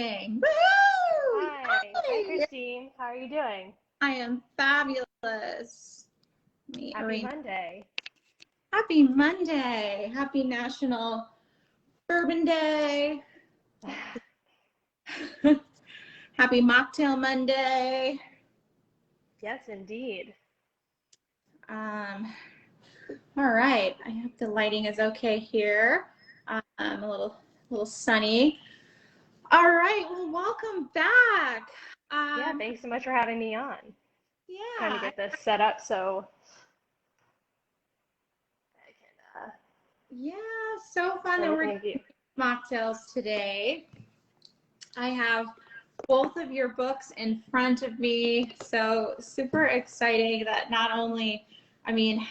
Woohoo! Hi, Hi! Christine. How are you doing? I am fabulous. Happy Monday. Happy Monday. Happy National Bourbon Day. Happy Mocktail Monday. Yes, indeed. Um, all right. I hope the lighting is okay here. A little sunny. All right. Well, welcome back. Yeah, thanks so much for having me on. Trying to Yeah. get this set up so I can Yeah. So fun that we're doing thank you. mocktails today. I have both of your books in front of me. So super exciting that not only, I mean,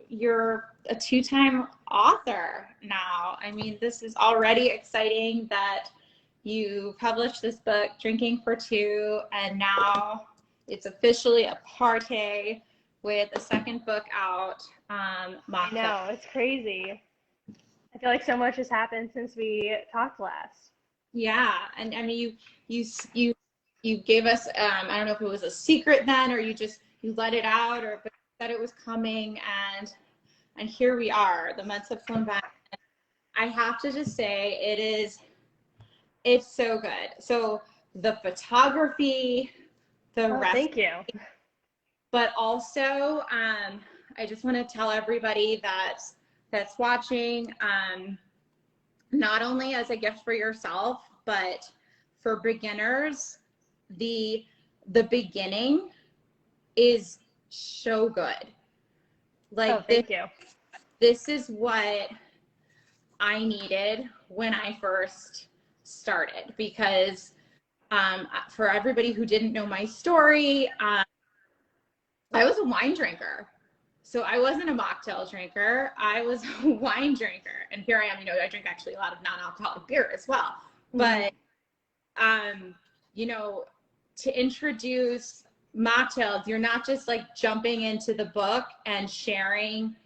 you're a two-time author now. I mean, this is already exciting that you published this book, Drinking for Two, and now it's officially a party with a second book out, I Mocktail. know, it's crazy. I feel like so much has happened since we talked last. Yeah, and I mean, you you gave us I don't know if it was a secret then, or you let it out, or but that it was coming, and here we are. The months have flown by. I have to just say it's so good. So the photography, the Oh, rest, thank you. but also I just want to tell everybody that's watching, not only as a gift for yourself, but for beginners, the beginning is so good. Oh, Like thank you. this is what I needed when I first started, because for everybody who didn't know my story, I was a wine drinker. So I wasn't a mocktail drinker. I was a wine drinker. And here I am, I drink actually a lot of non-alcoholic beer as well. But, you know, to introduce mocktails, you're not just like jumping into the book and sharing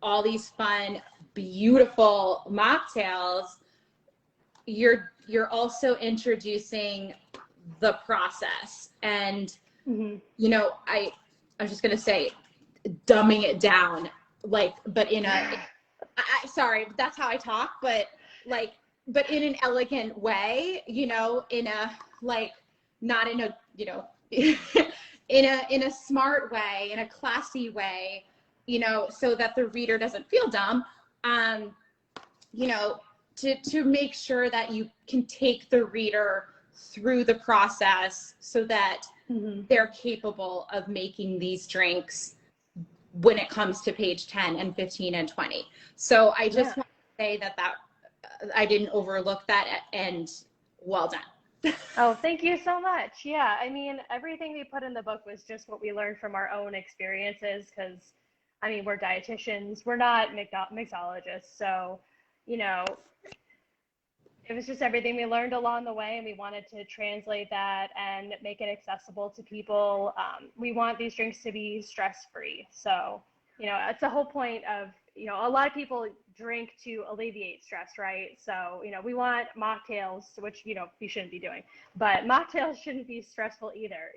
all these fun, beautiful mocktails. You're also introducing the process. And, I'm just going to say, dumbing it down, like, but sorry, that's how I talk, but in an elegant way, in a, like, not in a, in a smart way, in a classy way, so that the reader doesn't feel dumb, to make sure that you can take the reader through the process so that they're capable of making these drinks when it comes to page 10 and 15 and 20. So I just want to say that I didn't overlook that, and well done. Oh, thank you so much. Yeah, I mean, everything we put in the book was just what we learned from our own experiences because, I mean, we're dietitians, we're not mixologists. So, you know, it was just everything we learned along the way, and we wanted to translate that and make it accessible to people. We want these drinks to be stress-free. So, it's the whole point of, a lot of people drink to alleviate stress, right? So, we want mocktails, which, you shouldn't be doing, but mocktails shouldn't be stressful either,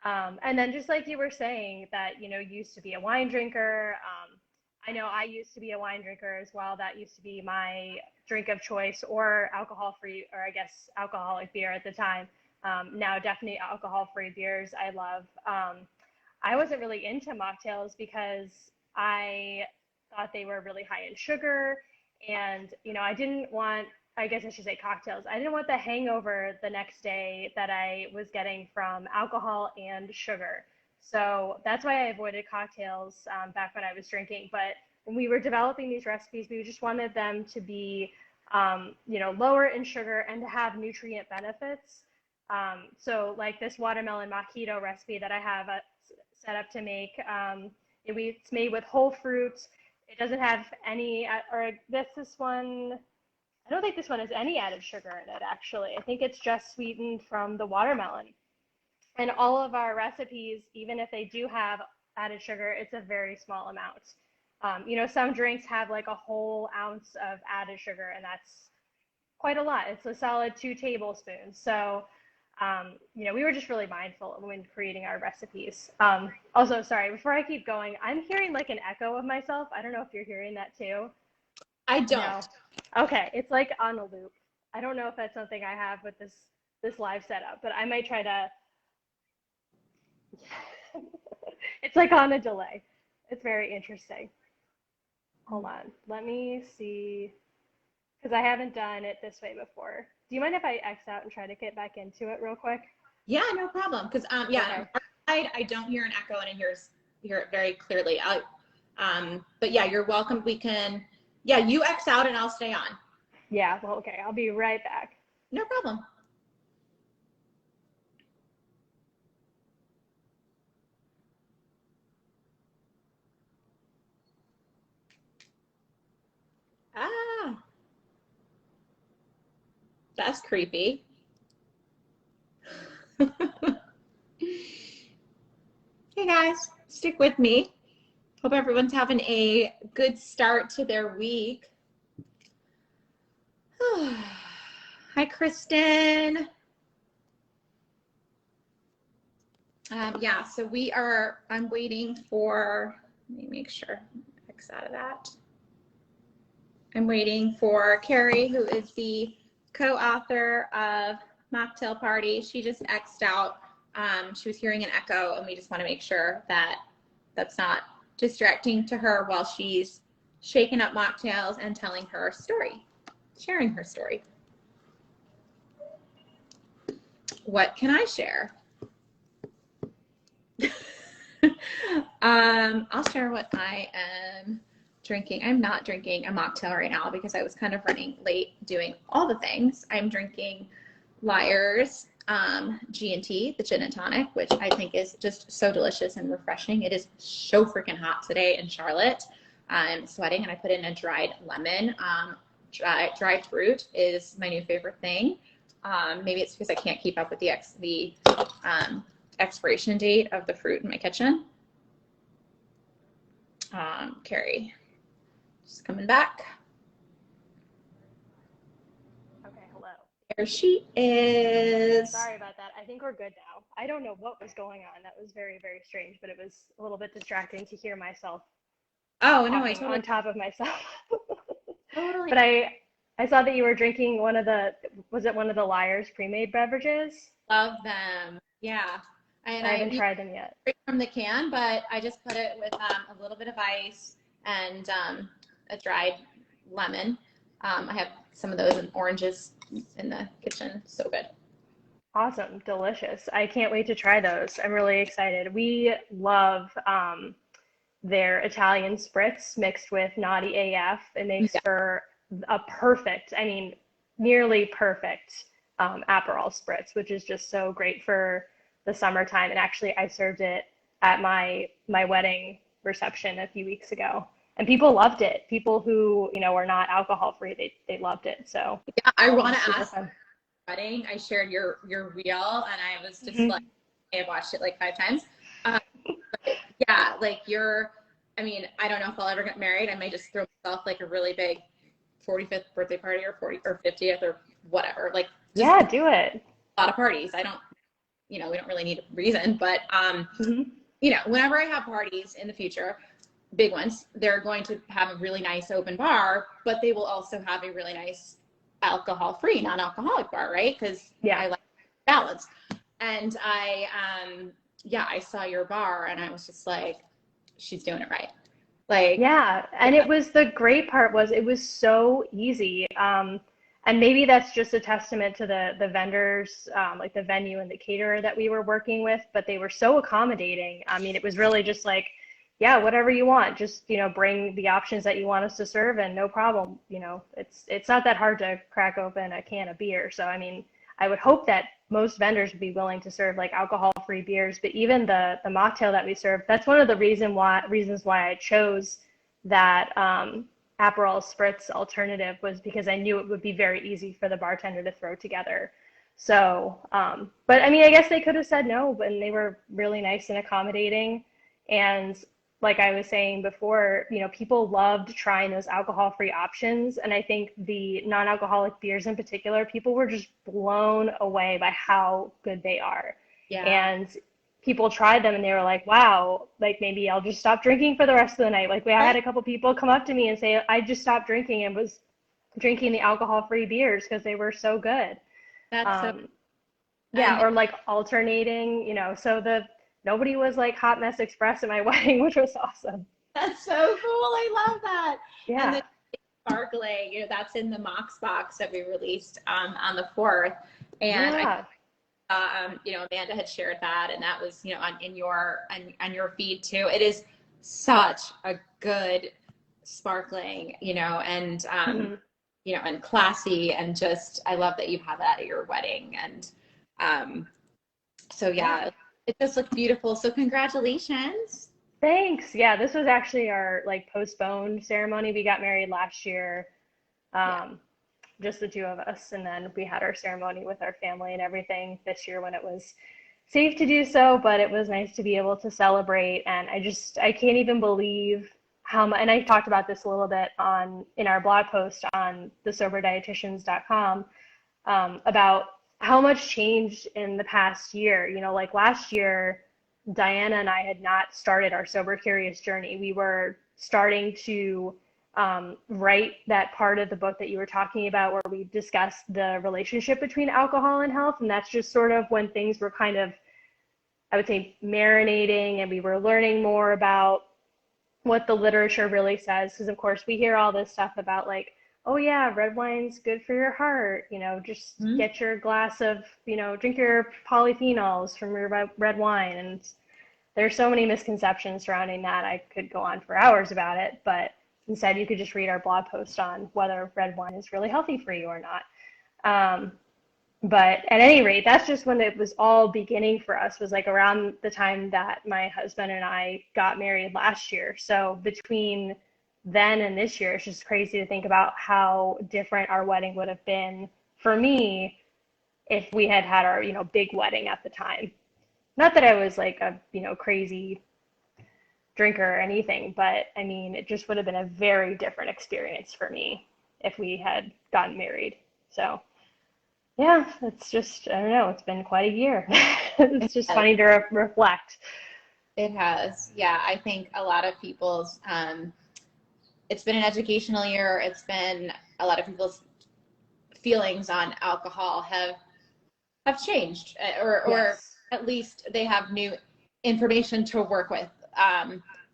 and then just like you were saying that, you used to be a wine drinker. I know I used to be a wine drinker as well. That used to be my drink of choice, or alcohol-free, or I guess alcoholic beer at the time. Now definitely alcohol-free beers I love. I wasn't really into mocktails because I thought they were really high in sugar, and I didn't want, I guess I should say cocktails. I didn't want the hangover the next day that I was getting from alcohol and sugar. So that's why I avoided cocktails back when I was drinking. But when we were developing these recipes, we just wanted them to be, lower in sugar and to have nutrient benefits. So like this watermelon mojito recipe that I have set up to make, it's made with whole fruits. It doesn't have any, or this one, I don't think this one has any added sugar in it, actually. I think it's just sweetened from the watermelon. And all of our recipes, even if they do have added sugar, it's a very small amount. Some drinks have like a whole ounce of added sugar, and quite a lot. It's a solid 2 tablespoons. So, we were just really mindful when creating our recipes. Also, sorry, before I keep going, I'm hearing like an echo of myself. I don't know if you're hearing that too. I No. don't. Okay, it's like on a loop. I don't know if that's something I have with this live setup, but I might try to. It's like on a delay. It's very interesting. Hold on. Let me see, because I haven't done it this way before. Do you mind if I X out and try to get back into it real quick? Yeah, no problem. Because yeah, Okay. on our side, I don't hear an echo, and I hear it very clearly. But yeah, you're welcome. We can, yeah, you X out and I'll stay on. Yeah, well, okay. I'll be right back. No problem. Ah, that's creepy. Hey guys, stick with me. Hope everyone's having a good start to their week. Hi, Kristen. Yeah, so I'm waiting for, let me make sure, X out of that. I'm waiting for Kerry, who is the co-author of Mocktail Party. She just X'd out. She was hearing an echo, and we just want to make sure that that's not distracting to her while she's shaking up mocktails and telling her story, sharing her story. What can I share? I'll share what I am drinking. I'm not drinking a mocktail right now because I was kind of running late doing all the things. I'm drinking Liar's G&T, the gin and tonic, which I think is just so delicious and refreshing. It is so freaking hot today in Charlotte. I'm sweating, and I put in a dried lemon. Dried fruit is my new favorite thing. Maybe it's because I can't keep up with the expiration date of the fruit in my kitchen. Kerry, just coming back. Okay, hello. There she is. Sorry about that. I think we're good now. I don't know what was going on. That was very, very strange, but it was a little bit distracting to hear myself Oh no, I talking totally on top of myself. totally But I saw that you were drinking was it one of the Liar's pre-made beverages? love them. Yeah, and I I haven't tried them yet. straight from the can, but I just put it with a little bit of ice and a dried lemon. I have some of those and oranges in the kitchen. So good. Awesome, delicious. I can't wait to try those. I'm really excited. We love their Italian spritz mixed with Naughty AF. It makes Yeah. for a perfect, I mean, nearly perfect Aperol spritz, which is just so great for the summertime. And actually, I served it at my wedding reception a few weeks ago, and people loved it. People who are not alcohol free, they loved it. So Yeah, I it want was to super ask. fun. Wedding, I shared your reel, and I was just like, Hmm. I have watched it like 5 times. Um, yeah, like I mean, I don't know if I'll ever get married. I may just throw myself like a really big 45th birthday party or 40 or 50th or whatever. Like just Yeah, a do it. lot of parties. I don't, we don't really need a reason, but Hmm. whenever I have parties in the future, big ones, they're going to have a really nice open bar, but they will also have a really nice alcohol-free, non-alcoholic bar, right? Because Yeah. I like balance. And I saw your bar, and I was just like, she's doing it right. Like, Yeah, and the great part was it was so easy. And maybe that's just a testament to the vendors, like the venue and the caterer that we were working with, but they were so accommodating. I mean, it was really just like, yeah, whatever you want, just, bring the options that you want us to serve and no problem. It's not that hard to crack open a can of beer. So, I mean, I would hope that most vendors would be willing to serve like alcohol-free beers, but even the mocktail that we serve, that's one of the reasons why I chose that Aperol Spritz alternative, was because I knew it would be very easy for the bartender to throw together. So, but I mean, I guess they could have said no, but they were really nice and accommodating. And like I was saying before, people loved trying those alcohol-free options. And I think the non-alcoholic beers in particular, people were just blown away by how good they are. Yeah. And people tried them and they were like, wow, like maybe I'll just stop drinking for the rest of the night. Like I had a couple people come up to me and say, I just stopped drinking and was drinking the alcohol-free beers because they were so good. That's so, Yeah, and or like alternating, so nobody was like Hot Mess Express at my wedding, which was awesome. that's so cool. I love that. And Yeah. the sparkling, that's in the Mox box that we released on the 4th. And Yeah. Amanda had shared that, and that was, on your feed too. It is such a good sparkling, and and classy, and just, I love that you have that at your wedding. And so yeah, it just looked beautiful. So congratulations. Thanks. Yeah, this was actually our like postponed ceremony. We got married last year, just the two of us, and then we had our ceremony with our family and everything this year when it was safe to do so, but it was nice to be able to celebrate. And I can't even believe how much, and I talked about this a little bit in our blog post on thesoberdietitians.com, about how much changed in the past year. Like last year, Diana and I had not started our Sober Curious journey. We were starting to write that part of the book that you were talking about where we discussed the relationship between alcohol and health. And that's just sort of when things were kind of, I would say, marinating, and we were learning more about what the literature really says. Because of course we hear all this stuff about like, oh yeah, red wine's good for your heart, just get your glass of, drink your polyphenols from your red wine. And there's so many misconceptions surrounding that. I could go on for hours about it, but instead you could just read our blog post on whether red wine is really healthy for you or not. But at any rate, that's just when it was all beginning for us, was like around the time that my husband and I got married last year. So between then and this year, it's just crazy to think about how different our wedding would have been for me if we had had our, big wedding at the time. Not that I was like a, crazy drinker or anything, but I mean, it just would have been a very different experience for me if we had gotten married. So yeah, it's just, I don't know, it's been quite a year. It's just funny to reflect. It has. Yeah, I think a lot of people's, it's been an educational year. It's been a lot of people's feelings on alcohol have changed, or at least they have new information to work with,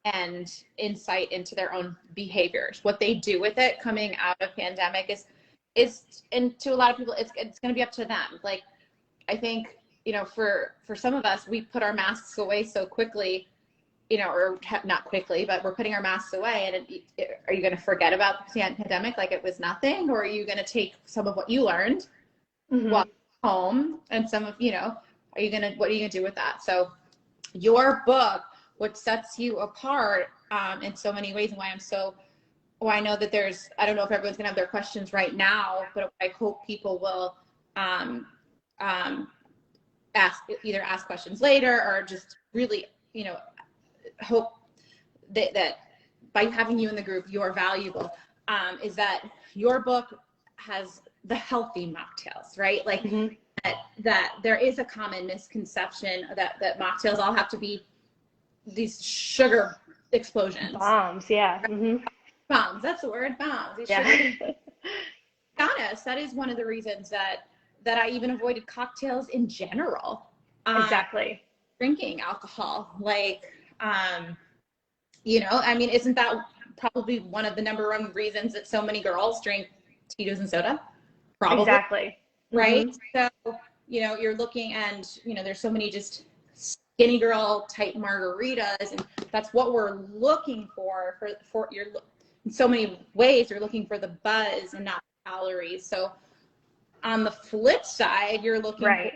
and insight into their own behaviors. What they do with it coming out of pandemic is, and to a lot of people, it's going to be up to them. Like, I think, for some of us, we put our masks away so quickly, or not quickly, but we're putting our masks away. And are you going to forget about the pandemic like it was nothing? Or are you going to take some of what you learned while home, and some of, what are you going to do with that? So your book, what sets you apart in so many ways, and why I know that I don't know if everyone's gonna have their questions right now, but I hope people will either ask questions later, or just really, hope that by having you in the group, you're valuable, is that your book has the healthy mocktails, right? Like that there is a common misconception that mocktails all have to be these sugar explosions. Bombs, yeah. Bombs, that's the word, bombs. Yeah. Be honest, that is one of the reasons that I even avoided cocktails in general. Exactly. Drinking alcohol, like, I mean, isn't that probably one of the number one reasons that so many girls drink Tito's and soda? Probably. Exactly. Right? So, you're looking, and, there's so many just skinny girl type margaritas, and that's what we're looking for your, in so many ways, you're looking for the buzz and not calories. So on the flip side, you're looking for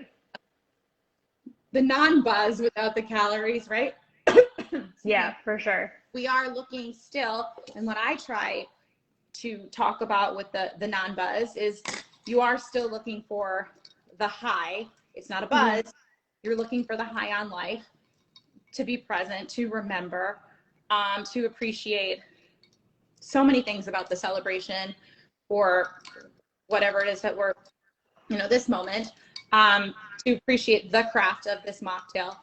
the non-buzz without the calories, right? Yeah, for sure. We are looking still, and what I try to talk about with the non-buzz is you are still looking for the high. It's not a buzz. You're looking for the high on life, to be present, to remember, to appreciate so many things about the celebration or whatever it is that we're, this moment, to appreciate the craft of this mocktail,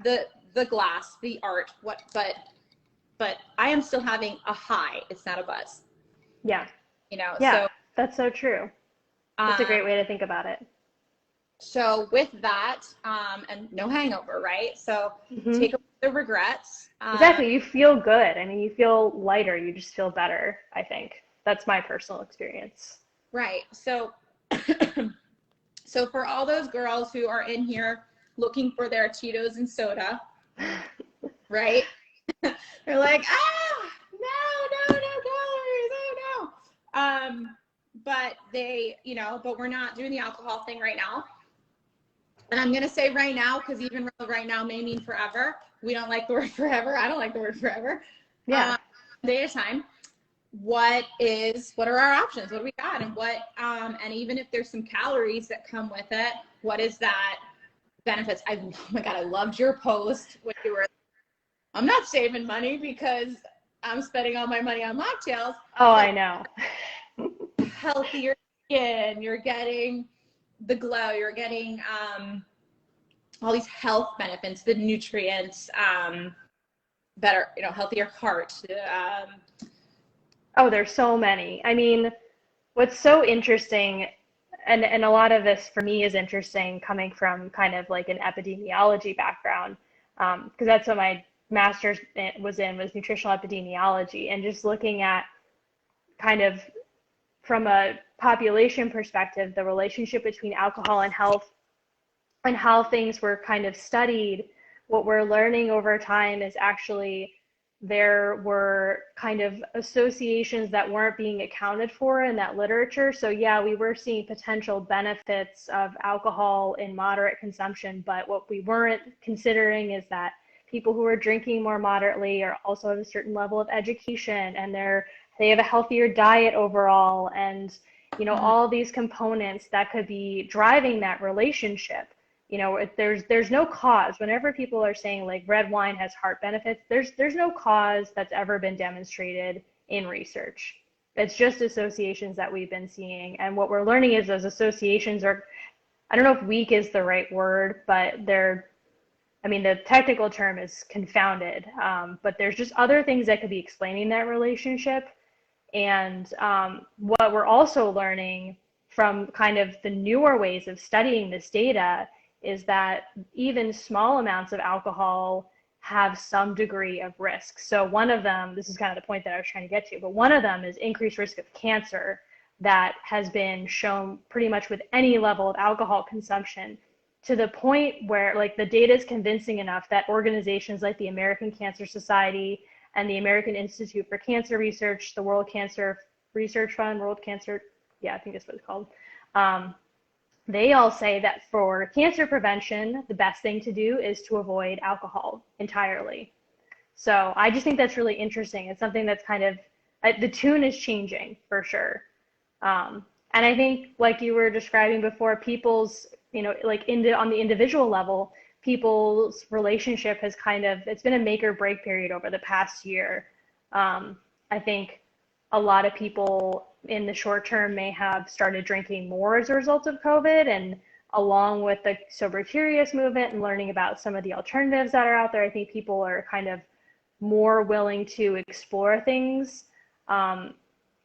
the glass, the art, but I am still having a high. It's not a buzz. Yeah. So That's so true. That's a great way to think about it. So with that, and no hangover, right? So take away the regrets. Exactly. You feel good. I mean, you feel lighter. You just feel better, I think. That's my personal experience. Right. So, so for all those girls who are in here looking for their Cheetos and soda, right? They're like, no calories, oh no. But but we're not doing the alcohol thing right now. And I'm going to say right now, because even right now may mean forever. We don't like the word forever. I don't like the word forever. Yeah. Day at a time. What are our options? What do we got? And and even if there's some calories that come with it, what is that benefits? Oh my God, I loved your post when you were, I'm not saving money because I'm spending all my money on mocktails. Oh, I know. Healthier skin, you're getting the glow, you're getting all these health benefits, the nutrients, better, healthier heart. Oh, there's so many. I mean, what's so interesting, and a lot of this for me is interesting coming from kind of like an epidemiology background, because that's what my master's was nutritional epidemiology, and just looking at kind of from a population perspective, the relationship between alcohol and health and how things were kind of studied. What we're learning over time is actually there were kind of associations that weren't being accounted for in that literature. So yeah, we were seeing potential benefits of alcohol in moderate consumption, but what we weren't considering is that people who are drinking more moderately are also at a certain level of education, and they have a healthier diet overall, and all these components that could be driving that relationship. There's no cause. Whenever people are saying like red wine has heart benefits, there's no cause that's ever been demonstrated in research. It's just associations that we've been seeing, and what we're learning is those associations are, I don't know if weak is the right word, but the technical term is confounded, but there's just other things that could be explaining that relationship. And what we're also learning from kind of the newer ways of studying this data is that even small amounts of alcohol have some degree of risk. So one of them, this is kind of the point that I was trying to get to, but one of them is increased risk of cancer that has been shown pretty much with any level of alcohol consumption, to the point where like the data is convincing enough that organizations like the American Cancer Society and the American Institute for Cancer Research, the World Cancer Research Fund, I think that's what it's called. They all say that for cancer prevention, the best thing to do is to avoid alcohol entirely. So I just think that's really interesting. It's something that's kind of, the tune is changing for sure. And I think like you were describing before, people's, on the individual level, people's relationship has it's been a make or break period over the past year. I think a lot of people in the short term may have started drinking more as a result of COVID, and along with the Sober Curious movement and learning about some of the alternatives that are out there, I think people are kind of more willing to explore things. And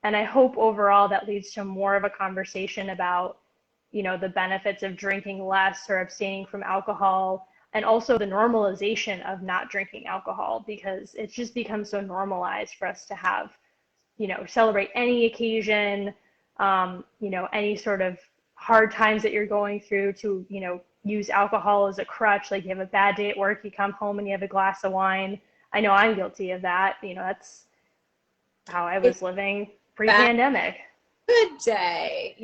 I hope overall that leads to more of a conversation about, the benefits of drinking less or abstaining from alcohol, and also the normalization of not drinking alcohol, because it's just become so normalized for us to have, celebrate any occasion, any sort of hard times that you're going through, to, use alcohol as a crutch. Like you have a bad day at work, you come home and you have a glass of wine. I know I'm guilty of that. That's how I was living pre-pandemic. Good day,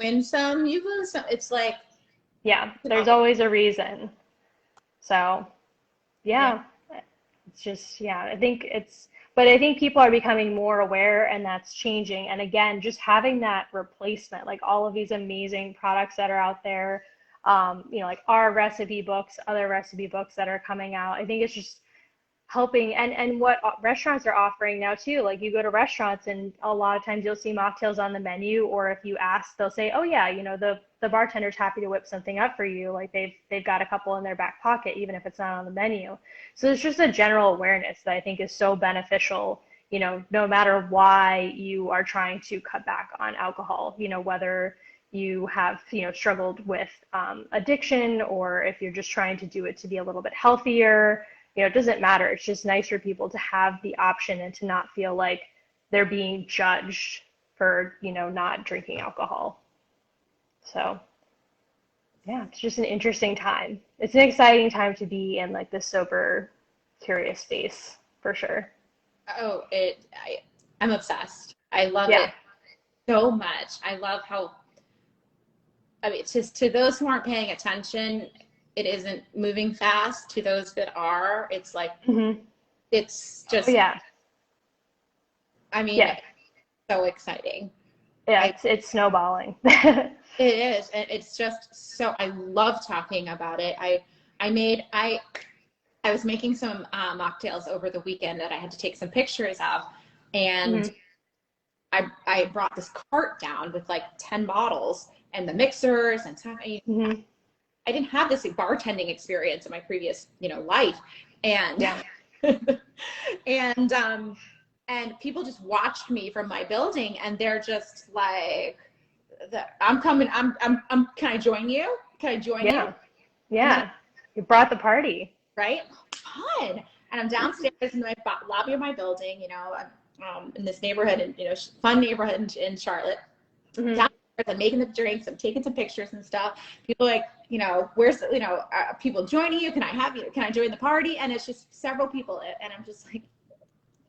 win some, you lose some. It's like, yeah, there's always a reason. So it's just, I think but I think people are becoming more aware, and that's changing. And again, just having that replacement, like all of these amazing products that are out there, like our recipe books, other recipe books that are coming out. I think it's just helping, and what restaurants are offering now too. Like you go to restaurants and a lot of times you'll see mocktails on the menu, or if you ask, they'll say, oh yeah, the bartender's happy to whip something up for you. Like they've got a couple in their back pocket, even if it's not on the menu. So it's just a general awareness that I think is so beneficial, no matter why you are trying to cut back on alcohol, whether you have, struggled with addiction, or if you're just trying to do it to be a little bit healthier. It doesn't matter. It's just nice for people to have the option and to not feel like they're being judged for, not drinking alcohol. So, yeah, it's just an interesting time. It's an exciting time to be in like this sober, curious space for sure. Oh, I'm obsessed. I love it so much. I love how, it's just, to those who aren't paying attention, it isn't moving fast. To those that are, it's like, it's just, so exciting. Yeah, it's snowballing. It is. And it's just so, I love talking about it. I was making some mocktails over the weekend that I had to take some pictures of. And I brought this cart down with like 10 bottles and the mixers and stuff. I didn't have this bartending experience in my previous, life. And, and people just watched me from my building, and they're just like, I'm coming. Can I join you? Can I join you? Yeah. You brought the party. Right? Fun. And I'm downstairs in the lobby of my building, in this neighborhood, and, fun neighborhood in Charlotte. Downstairs, I'm making the drinks, I'm taking some pictures and stuff. People like, where's, are people joining you? Can I join the party? And it's just several people. And I'm just like,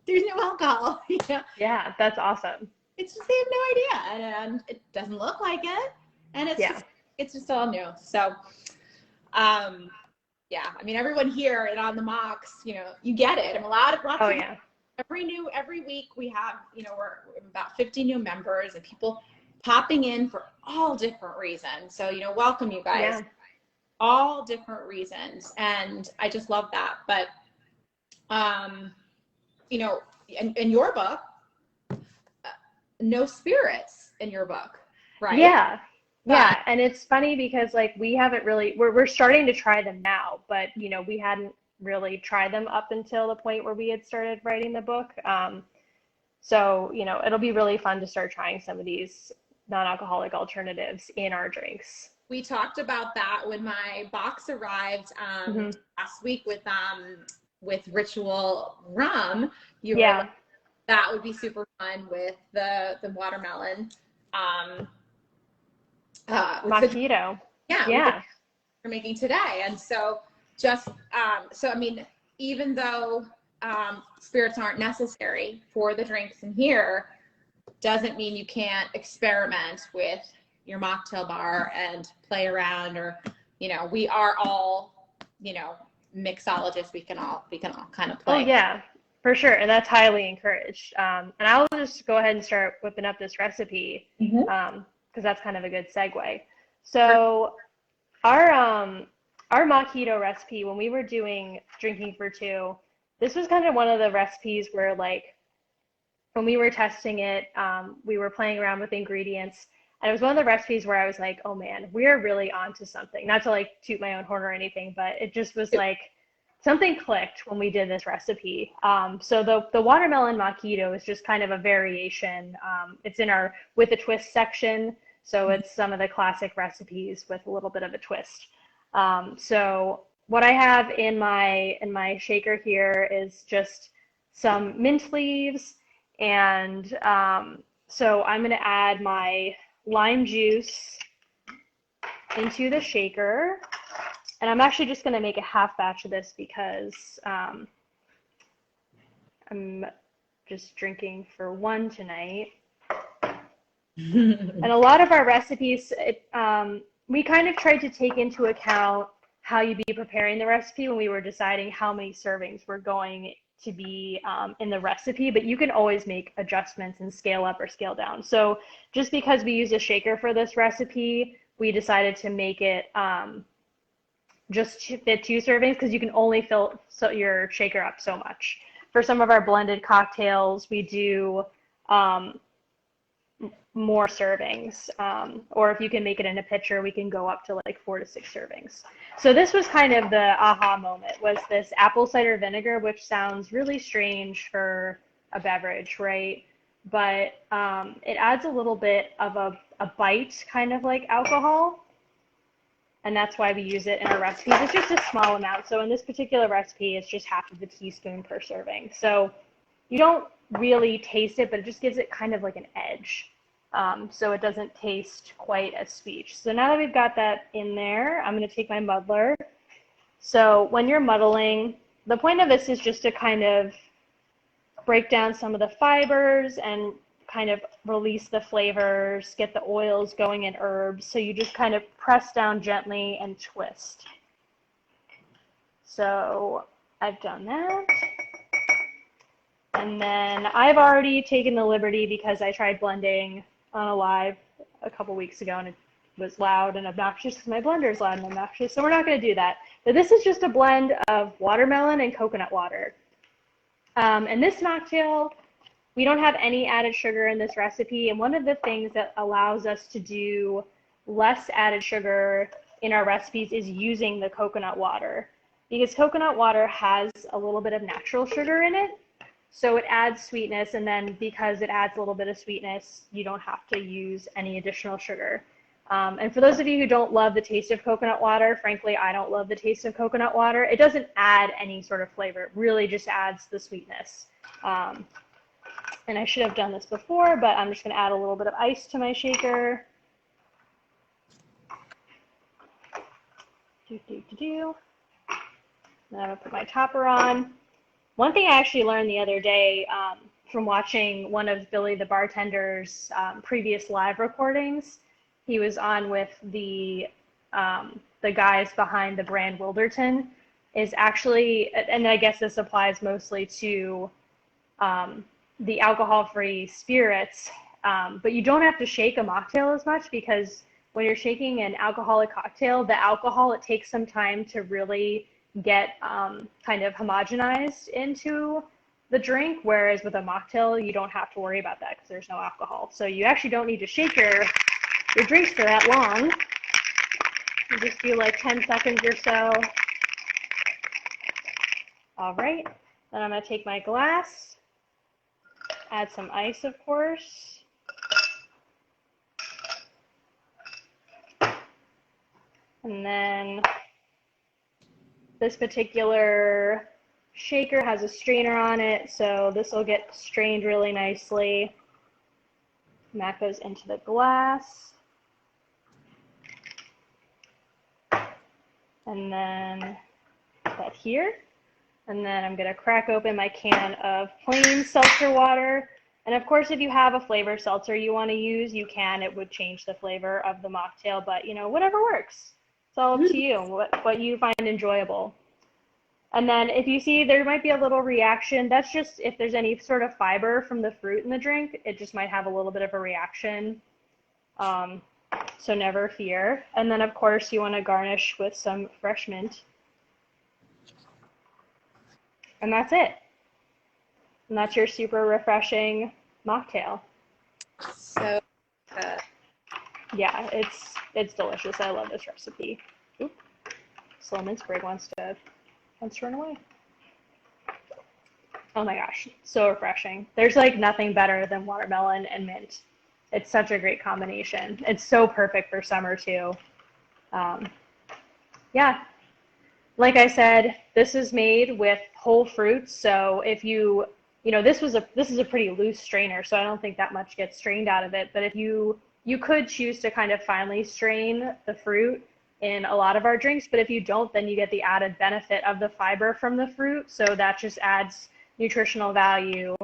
there's no alcohol. Yeah, that's awesome. It's just, they have no idea. And it doesn't look like it. And it's just all new. So, everyone here and on the mocks, you get it. And lots of every week we have, we're about 50 new members and people popping in for all different reasons. So, welcome you guys. All different reasons. And I just love that. But, in your book, no spirits in your book, right? Yeah. And it's funny because like we haven't really, we're starting to try them now, but we hadn't really tried them up until the point where we had started writing the book. So, it'll be really fun to start trying some of these non-alcoholic alternatives in our drinks. We talked about that when my box arrived last week with Ritual Rum. That would be super fun with the watermelon. Mojito. We're making today. And so even though spirits aren't necessary for the drinks in here, doesn't mean you can't experiment with your mocktail bar and play around, or we are all mixologists. We can all kind of play. Oh yeah, for sure. And that's highly encouraged. And I'll just go ahead and start whipping up this recipe because that's kind of a good segue. So our mojito recipe, when we were doing Drinking for Two, this was kind of one of the recipes where like when we were testing it, we were playing around with ingredients, and it was one of the recipes where I was like, oh man, we're really onto something. Not to like toot my own horn or anything, but it just was like something clicked when we did this recipe. So the watermelon mojito is just kind of a variation. It's in our with a twist section, so it's some of the classic recipes with a little bit of a twist. So what I have in my shaker here is just some mint leaves, and so I'm going to add my lime juice into the shaker, and I'm actually just going to make a half batch of this because I'm just drinking for one tonight. And a lot of our recipes, we kind of tried to take into account how you'd be preparing the recipe when we were deciding how many servings were going to be in the recipe, but you can always make adjustments and scale up or scale down. So just because we use a shaker for this recipe, we decided to make it just to fit 2 servings because you can only fill your shaker up so much. For some of our blended cocktails, we do more servings, or if you can make it in a pitcher, we can go up to like 4 to 6 servings. So this was kind of the aha moment, was this apple cider vinegar, which sounds really strange for a beverage, right? But it adds a little bit of a bite, kind of like alcohol, and that's why we use it in our recipes. It's just a small amount. So in this particular recipe, it's just half of a teaspoon per serving. So you don't really taste it, but it just gives it kind of like an edge. So it doesn't taste quite as sweet. So now that we've got that in there, I'm going to take my muddler. So when you're muddling, the point of this is just to kind of break down some of the fibers and kind of release the flavors, get the oils going in herbs. So you just kind of press down gently and twist. So I've done that. And then I've already taken the liberty, because I tried blending on a live a couple weeks ago and it was loud and obnoxious because my blender is loud and obnoxious. So we're not going to do that. But this is just a blend of watermelon and coconut water. And this mocktail, we don't have any added sugar in this recipe. And one of the things that allows us to do less added sugar in our recipes is using the coconut water, because coconut water has a little bit of natural sugar in it. So it adds sweetness, and then because it adds a little bit of sweetness, you don't have to use any additional sugar. And for those of you who don't love the taste of coconut water, frankly, I don't love the taste of coconut water. It doesn't add any sort of flavor. It really just adds the sweetness. And I should have done this before, but I'm just going to add a little bit of ice to my shaker. Then I'm going to put my topper on. One thing I actually learned the other day from watching one of Billy the bartender's previous live recordings, he was on with the guys behind the brand Wilderton, is actually, and I guess this applies mostly to the alcohol-free spirits, but you don't have to shake a mocktail as much, because when you're shaking an alcoholic cocktail, the alcohol, it takes some time to really get kind of homogenized into the drink, whereas with a mocktail, you don't have to worry about that because there's no alcohol. So you actually don't need to shake your drinks for that long. You just do like 10 seconds or so. All right, then I'm going to take my glass, add some ice, of course. And then this particular shaker has a strainer on it, so this will get strained really nicely. And that goes into the glass. And then put that here. And then I'm going to crack open my can of plain seltzer water. And of course, if you have a flavor seltzer you want to use, you can. It would change the flavor of the mocktail, but you know, whatever works. It's all up to you, what you find enjoyable. And then if you see there might be a little reaction, that's just if there's any sort of fiber from the fruit in the drink, it just might have a little bit of a reaction. So never fear. And then of course you want to garnish with some fresh mint. And that's it. And that's your super refreshing mocktail. So yeah, it's delicious. I love this recipe. Oop. Slow mint sprig wants to run away. Oh my gosh, so refreshing. There's like nothing better than watermelon and mint. It's such a great combination. It's so perfect for summer too. Yeah, like I said, this is made with whole fruits. So if you know, this is a pretty loose strainer, so I don't think that much gets strained out of it. But if you could choose to kind of finely strain the fruit in a lot of our drinks, but if you don't, then you get the added benefit of the fiber from the fruit. So that just adds nutritional value.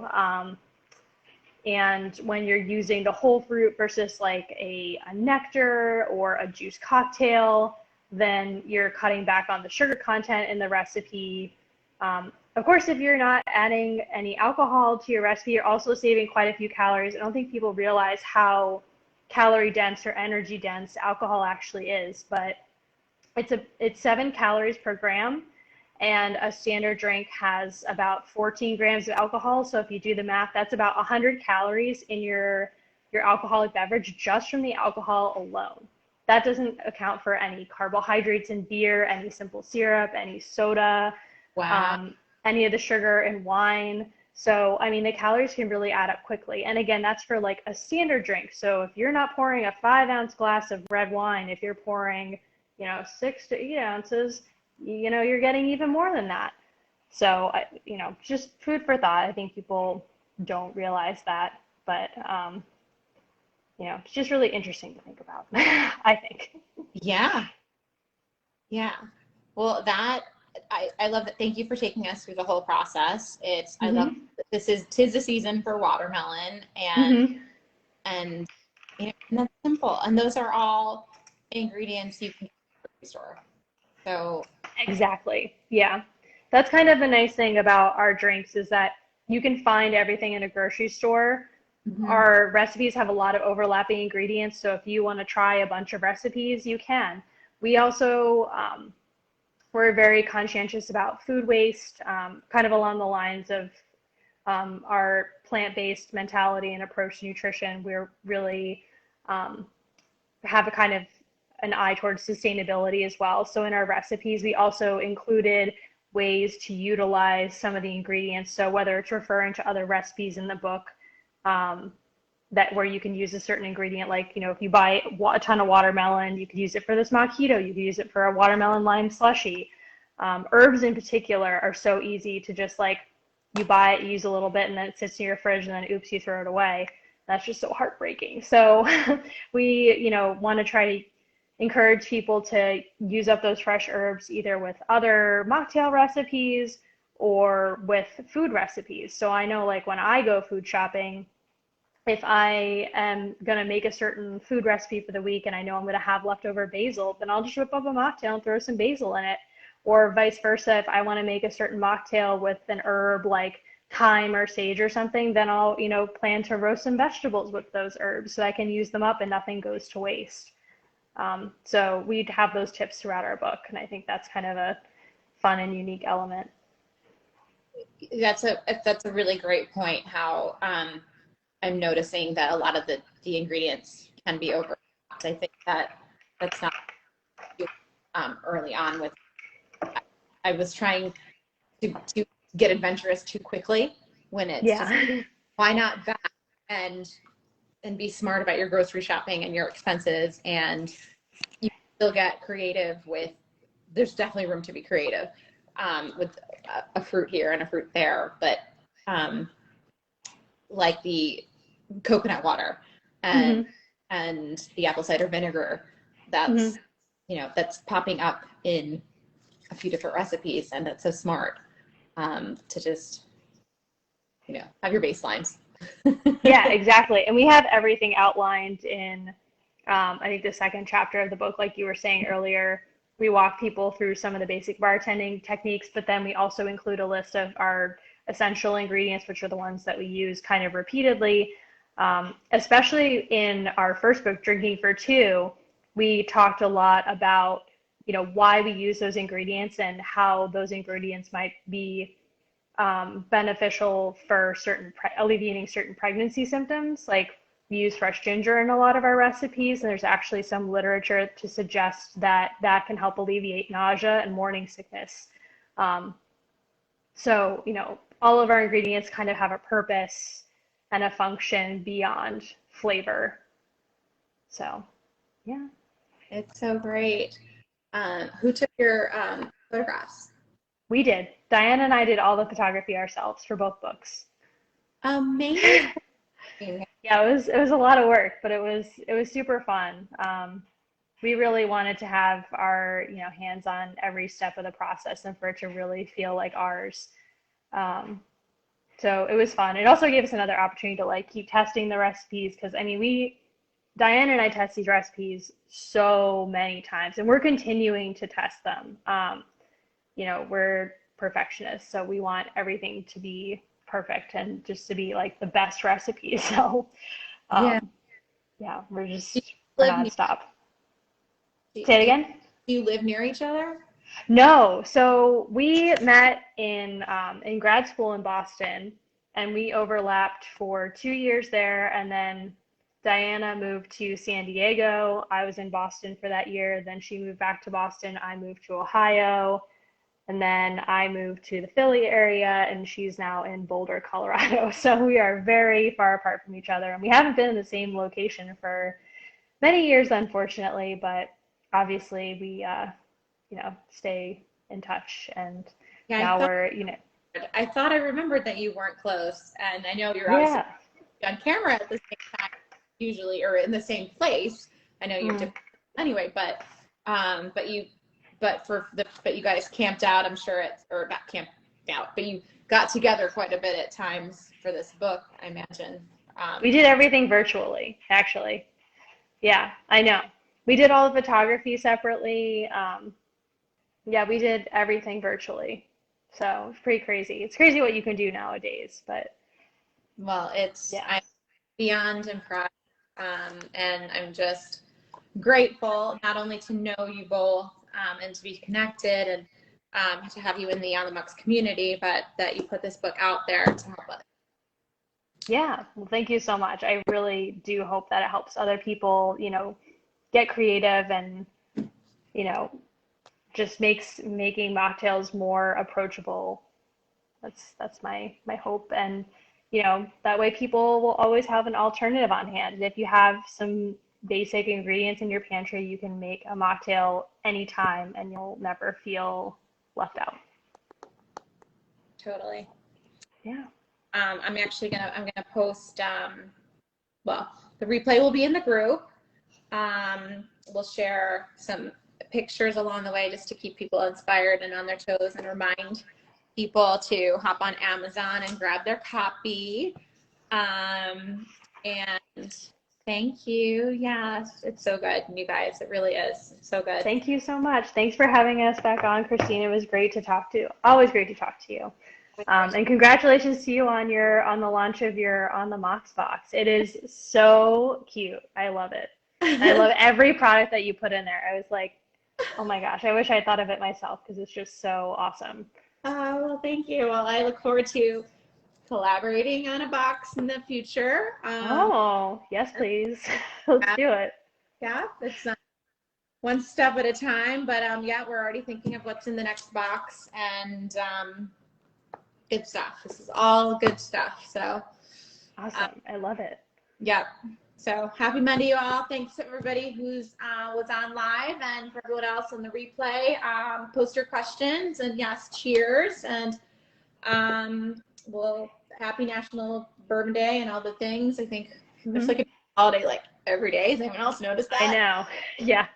And when you're using the whole fruit versus like a nectar or a juice cocktail, then you're cutting back on the sugar content in the recipe. Of course, if you're not adding any alcohol to your recipe, you're also saving quite a few calories. I don't think people realize how calorie dense or energy dense alcohol actually is, but It's 7 calories per gram, and a standard drink has about 14 grams of alcohol. So if you do the math, that's about 100 calories in your alcoholic beverage just from the alcohol alone. That doesn't account for any carbohydrates in beer, any simple syrup, any soda, Wow. any of the sugar in wine. So, I mean, the calories can really add up quickly. And again, that's for like a standard drink. So if you're not pouring a 5-ounce glass of red wine, if you're pouring, 6 to 8 ounces, you're getting even more than that. So, just food for thought. I think people don't realize that, but it's just really interesting to think about, I think. Yeah. Yeah. Well, I love that. Thank you for taking us through the whole process. I love Mm-hmm. tis the season for watermelon, Mm-hmm. and and that's simple. And those are all ingredients you can get at the grocery store. So Exactly. Yeah. That's kind of the nice thing about our drinks is that you can find everything in a grocery store. mhm. Our recipes have a lot of overlapping ingredients, so if you want to try a bunch of recipes, you can. We also we're very conscientious about food waste, kind of along the lines of our plant-based mentality and approach to nutrition. We're really have a kind of an eye towards sustainability as well. So in our recipes, we also included ways to utilize some of the ingredients. So whether it's referring to other recipes in the book, um, that where you can use a certain ingredient, like, if you buy a ton of watermelon, you could use it for this mojito, you could use it for a watermelon lime slushy. Herbs in particular are so easy to just like, you buy it, you use a little bit, and then it sits in your fridge, and then oops, you throw it away. That's just so heartbreaking. So we, want to try to encourage people to use up those fresh herbs either with other mocktail recipes or with food recipes. So I know like when I go food shopping, if I am going to make a certain food recipe for the week and I know I'm going to have leftover basil, then I'll just whip up a mocktail and throw some basil in it. Or vice versa, if I want to make a certain mocktail with an herb like thyme or sage or something, then I'll, plan to roast some vegetables with those herbs so I can use them up and nothing goes to waste. So we'd have those tips throughout our book, and I think that's kind of a fun and unique element. That's a really great point. How I'm noticing that a lot of the ingredients can be overlapped. I think that's not early on with. I was trying to get adventurous too quickly when it's just Yeah. why not back and be smart about your grocery shopping and your expenses, and you still get creative with. There's definitely room to be creative with a fruit here and a fruit there, but like the coconut water and Mm-hmm. and the apple cider vinegar, Mm-hmm. that's that's popping up in a few different recipes, and that's so smart to just have your baselines. Yeah, exactly. And we have everything outlined in, I think, the second chapter of the book. Like you were saying earlier, we walk people through some of the basic bartending techniques, but then we also include a list of our essential ingredients, which are the ones that we use kind of repeatedly. Especially in our first book, Drinking for Two, we talked a lot about, why we use those ingredients and how those ingredients might be beneficial for alleviating certain pregnancy symptoms. Like we use fresh ginger in a lot of our recipes, and there's actually some literature to suggest that that can help alleviate nausea and morning sickness. Um, so, all of our ingredients kind of have a purpose and a function beyond flavor. So, yeah. It's so great. Who took your photographs? We did. Diane and I did all the photography ourselves for both books. Amazing. Yeah, it was a lot of work, but it was super fun. We really wanted to have our hands on every step of the process and for it to really feel like ours. Um, so it was fun. It also gave us another opportunity to like keep testing the recipes because I mean Diane and I test these recipes so many times and we're continuing to test them. We're perfectionists, so we want everything to be perfect and just to be like the best recipe. So, Yeah. yeah, we're Do you we're live near, nonstop. do Say it you again. Do you live near each other? No, so we met in grad school in Boston, and we overlapped for 2 years there, and then Diana moved to San Diego. I was in Boston for that year. Then she moved back to Boston. I moved to Ohio, and then I moved to the Philly area, and she's now in Boulder, Colorado. So we are very far apart from each other, and we haven't been in the same location for many years, unfortunately, but obviously we stay in touch, and Yeah, now I thought I remembered that you weren't close, and I know you're obviously yeah. on camera at the same time, usually, or in the same place. I know you're different anyway, but you guys camped out. I'm sure or not camped out, but you got together quite a bit at times for this book, I imagine. We did everything virtually, actually. Yeah, I know. We did all the photography separately. Yeah, we did everything virtually. So it's pretty crazy. It's crazy what you can do nowadays, but Well, yeah. I'm beyond impressed, and I'm just grateful not only to know you both, and to be connected, and to have you in the On the Mucks community, but that you put this book out there to help us. Yeah, well, thank you so much. I really do hope that it helps other people, get creative and, you know, just making mocktails more approachable. That's my hope. And, that way people will always have an alternative on hand. If you have some basic ingredients in your pantry, you can make a mocktail anytime and you'll never feel left out. Totally. Yeah. I'm gonna post, well, the replay will be in the group. We'll share some pictures along the way just to keep people inspired and on their toes, and remind people to hop on Amazon and grab their copy. And thank you. Yes, it's so good, you guys. It really is so good. Thank you so much. Thanks for having us back on, Christine. It was great to talk to you. Always great to talk to you. And congratulations to you on the launch of your On the Mox box. It is so cute. I love it. I love every product that you put in there. I was like, oh my gosh, I wish I thought of it myself because it's just so awesome. Well, thank you. Well, I look forward to collaborating on a box in the future. Oh, yes, please. Let's do it. Yeah, it's one step at a time, but yeah, we're already thinking of what's in the next box, and good stuff. This is all good stuff. So awesome. I love it. Yeah. So happy Monday, you all. Thanks to everybody who's was on live, and for everyone else on the replay. Post your questions, and yes, cheers. And well, happy National Bourbon Day and all the things. I think there's like a holiday like every day. Has anyone else noticed that? I know. Yeah.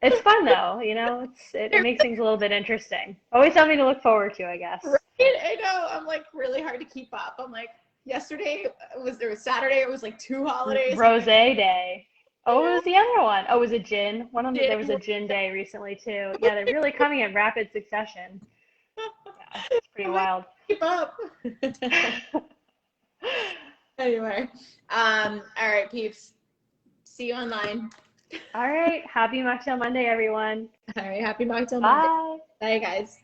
It's fun though, it makes things a little bit interesting. Always something to look forward to, I guess. Right? I know. I'm like really hard to keep up. I'm like, yesterday was Saturday. It was like 2 holidays. Rosé Day. Oh, what was the other one? Oh, was it gin? There was a gin day recently too. Yeah, they're really coming in rapid succession. Yeah, it's pretty wild. Keep up. Anyway, all right, peeps. See you online. All right. Happy Mocktail Monday, everyone. All right. Happy Mocktail Monday. Bye. Bye, guys.